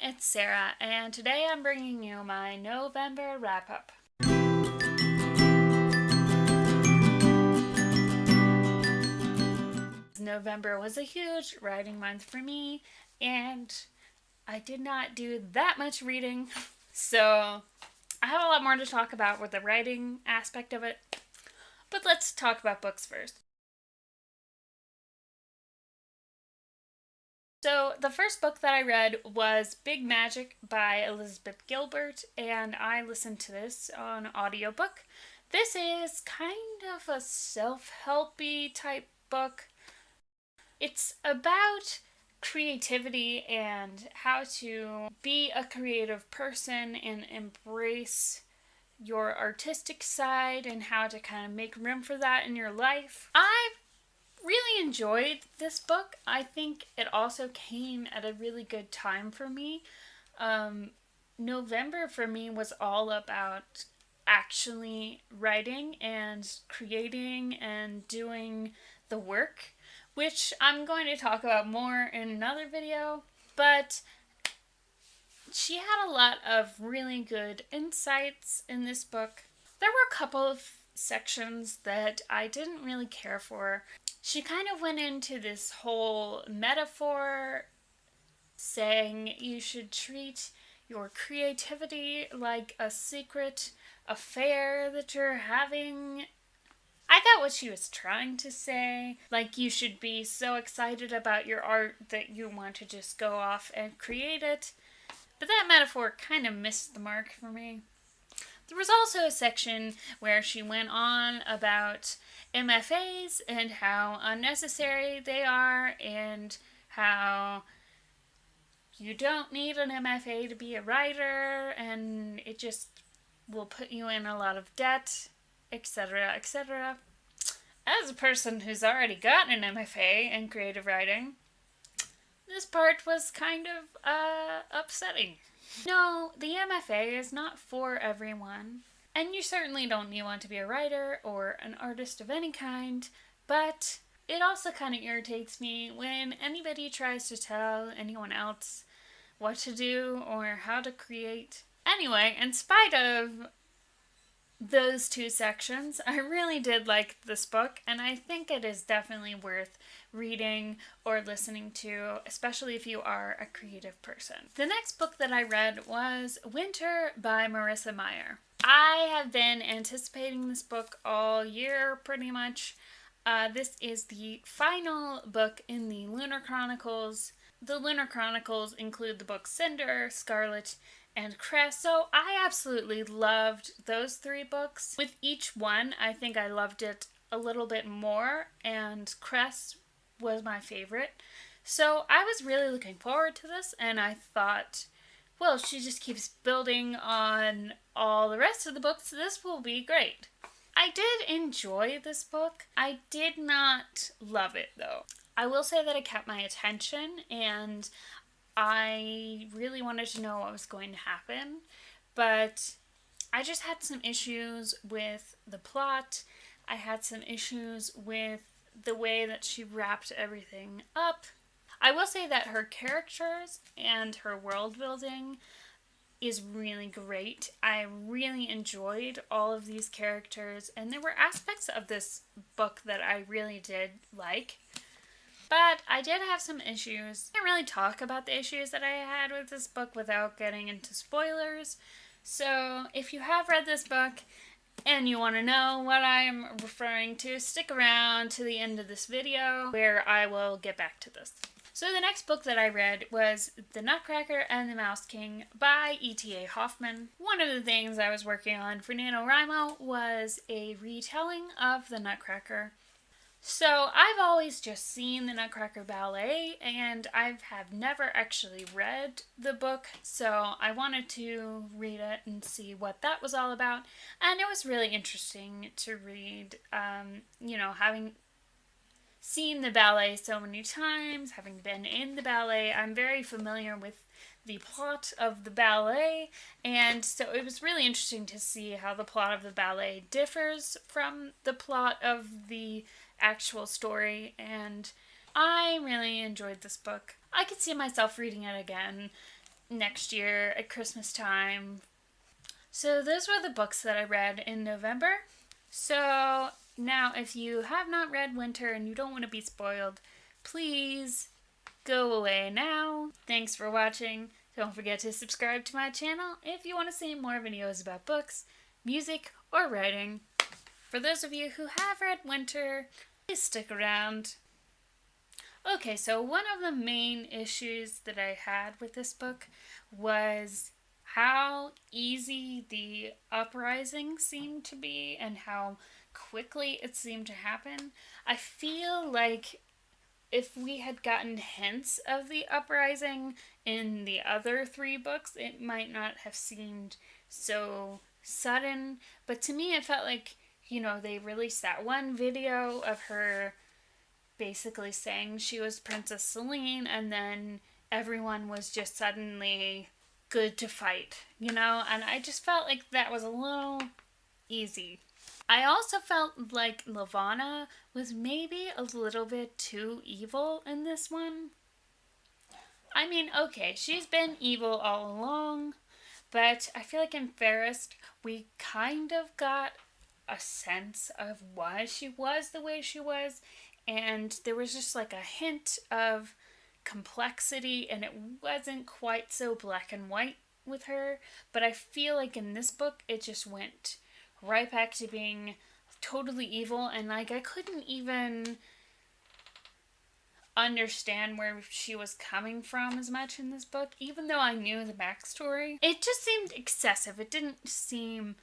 it's Sarah, and today I'm bringing you my November wrap-up. November was a huge writing month for me, and I did not do that much reading, so I have a lot more to talk about with the writing aspect of it, but let's talk about books first. So, the first book that I read was Big Magic by Elizabeth Gilbert, and I listened to this on audiobook. This is kind of a self-helpy type book. It's about creativity and how to be a creative person and embrace your artistic side and how to kind of make room for that in your life. I really enjoyed this book. I think it also came at a really good time for me. November for me was all about actually writing and creating and doing the work, which I'm going to talk about more in another video. But she had a lot of really good insights in this book. There were a couple of sections that I didn't really care for. She kind of went into this whole metaphor saying you should treat your creativity like a secret affair that you're having. I got what she was trying to say. Like, you should be so excited about your art that you want to just go off and create it. But that metaphor kind of missed the mark for me. There was also a section where she went on about MFAs and how unnecessary they are and how you don't need an MFA to be a writer and it just will put you in a lot of debt, etc., etc. As a person who's already got an MFA in creative writing, this part was kind of upsetting. No, the MFA is not for everyone, and you certainly don't want to be a writer or an artist of any kind, but it also kind of irritates me when anybody tries to tell anyone else what to do or how to create. Anyway, in spite of those two sections, I really did like this book, and I think it is definitely worth reading or listening to, especially if you are a creative person. The next book that I read was Winter by Marissa Meyer. I have been anticipating this book all year, pretty much. This is the final book in the Lunar Chronicles. The Lunar Chronicles include the books Cinder, Scarlet, and Cress, so I absolutely loved those three books. With each one, I think I loved it a little bit more, and Cress was my favorite. So I was really looking forward to this, and I thought, well, she just keeps building on all the rest of the books, so this will be great. I did enjoy this book. I did not love it, though. I will say that it kept my attention, and I really wanted to know what was going to happen, but I just had some issues with the plot. I had some issues with the way that she wrapped everything up. I will say that her characters and her world building is really great. I really enjoyed all of these characters, and there were aspects of this book that I really did like. But I did have some issues. I can't really talk about the issues that I had with this book without getting into spoilers. So if you have read this book and you want to know what I'm referring to, stick around to the end of this video where I will get back to this. So the next book that I read was The Nutcracker and the Mouse King by E.T.A. Hoffman. One of the things I was working on for NaNoWriMo was a retelling of The Nutcracker. So I've always just seen the Nutcracker ballet, and I have never actually read the book, so I wanted to read it and see what that was all about. And it was really interesting to read, having seen the ballet so many times, having been in the ballet, I'm very familiar with the plot of the ballet, and so it was really interesting to see how the plot of the ballet differs from the plot of the actual story, and I really enjoyed this book. I could see myself reading it again next year at Christmas time. So those were the books that I read in November. So now if you have not read Winter and you don't want to be spoiled, please go away now. Thanks for watching. Don't forget to subscribe to my channel if you want to see more videos about books, music, or writing. For those of you who have read Winter, please stick around. Okay, so one of the main issues that I had with this book was how easy the uprising seemed to be and how quickly it seemed to happen. I feel like if we had gotten hints of the uprising in the other 3 books, it might not have seemed so sudden. But to me, it felt like, they released that one video of her basically saying she was Princess Celine, and then everyone was just suddenly good to fight, and I just felt like that was a little easy. I also felt like Levana was maybe a little bit too evil in this one. I mean, okay, she's been evil all along, but I feel like in Fairest, we kind of got a sense of why she was the way she was, and there was just like a hint of complexity, and it wasn't quite so black and white with her. But I feel like in this book, it just went right back to being totally evil, and like I couldn't even understand where she was coming from as much in this book, even though I knew the backstory. It just seemed excessive. It didn't seem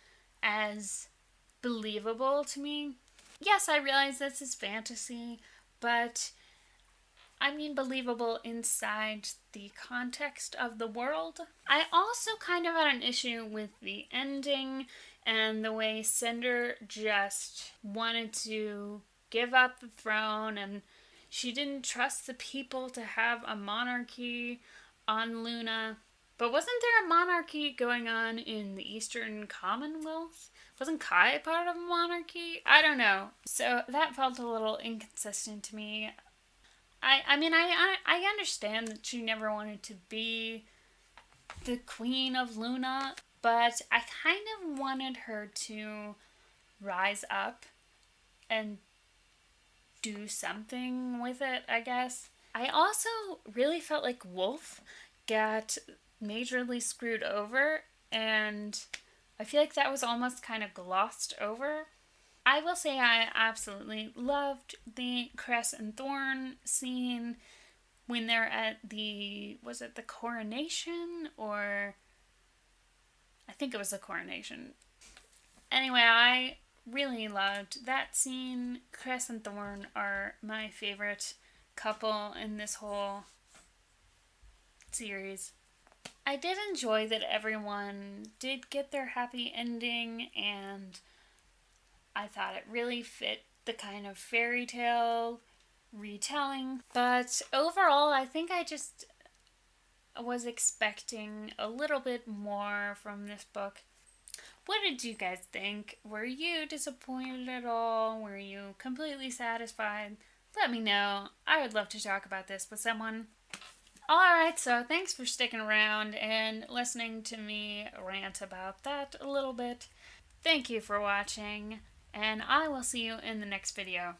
as believable to me. Yes, I realize this is fantasy, but I mean believable inside the context of the world. I also kind of had an issue with the ending and the way Cinder just wanted to give up the throne, and she didn't trust the people to have a monarchy on Luna. But wasn't there a monarchy going on in the Eastern Commonwealth? Wasn't Kai part of a monarchy? I don't know. So that felt a little inconsistent to me. I mean, I understand that she never wanted to be the queen of Luna, but I kind of wanted her to rise up and do something with it, I guess. I also really felt like Wolf got majorly screwed over, and I feel like that was almost kind of glossed over. I will say I absolutely loved the Cress and Thorn scene when they're at was it the coronation? Or I think it was the coronation. Anyway, I really loved that scene. Cress and Thorn are my favorite couple in this whole series. I did enjoy that everyone did get their happy ending, and I thought it really fit the kind of fairy tale retelling. But overall, I think I just was expecting a little bit more from this book. What did you guys think? Were you disappointed at all? Were you completely satisfied? Let me know. I would love to talk about this with someone. Alright, so thanks for sticking around and listening to me rant about that a little bit. Thank you for watching, and I will see you in the next video.